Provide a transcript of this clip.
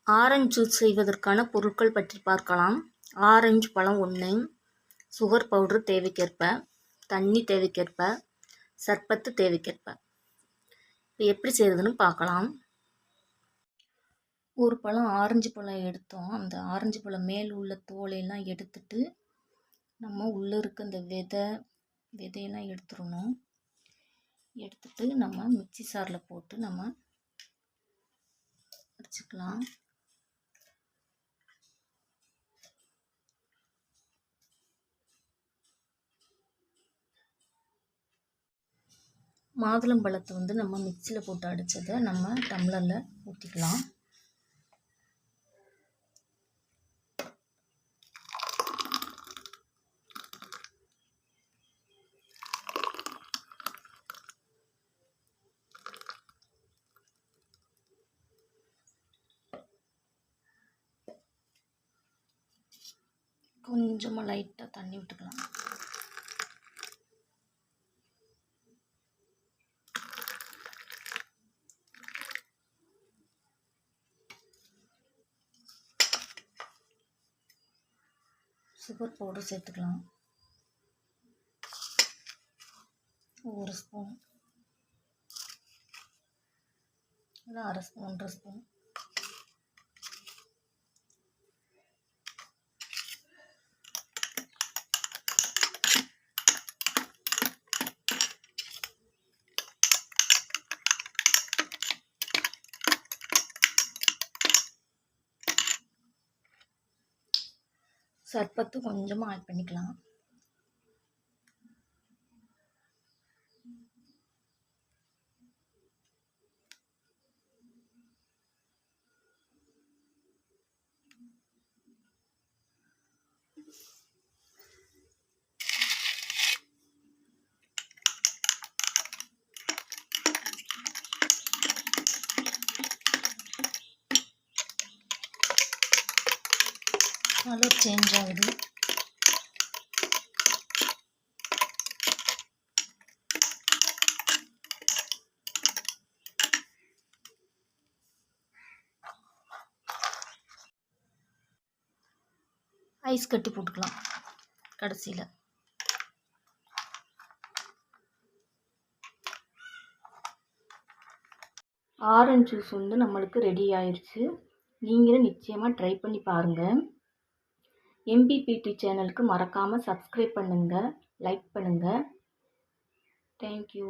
Orange juice செய்வதற்கான பொருட்கள் பற்றி பார்க்கலாம். ஆரஞ்சு பழம் 1, சுகர் பவுடர் தேவைக்கேற்ப, தண்ணி தேவைக்கேற்ப, சர்பத்து தேவைக்கேற்ப. இப்போ எப்படி செய்கிறதுன்னு பார்க்கலாம். ஒரு பழம் ஆரஞ்சு பழம் எடுத்தோம். அந்த ஆரஞ்சு பழம் மேல் உள்ள தோலையெல்லாம் எடுத்துட்டு நம்ம உள்ளே இருக்க இந்த விதையெல்லாம் எடுத்துடணும். எடுத்துட்டு நம்ம மிக்சி சாரில் போட்டு நம்ம அடிச்சுக்கலாம். மாதுளம்பழத்தை நம்ம மிக்சியில் போட்டு அடித்ததை நம்ம டம்ளரில் ஊற்றிக்கலாம். கொஞ்சமாக லைட்டாக தண்ணி விட்டுக்கலாம். சுகர் பவுடர் சேர்த்துக்கலாம். 1 ஸ்பூன் இல்லை 1/2 ஸ்பூன் 1.5 ஸ்பூன். சர்பத்து கொஞ்சமாக ஆட் பண்ணிக்கலாம். கலர் சேஞ்ச் ஆகுது. ஐஸ் கட்டி போட்டுக்கலாம் கடைசியில். ஆரஞ்சு ஜூஸ் நம்மளுக்கு ரெடி ஆயிடுச்சு. நீங்களும் நிச்சயமாக ட்ரை பண்ணி பாருங்கள். MBPT சேனலுக்கு மறக்காமல் சப்ஸ்கிரைப் பண்ணுங்கள், லைக் பண்ணுங்கள். தேங்க்யூ.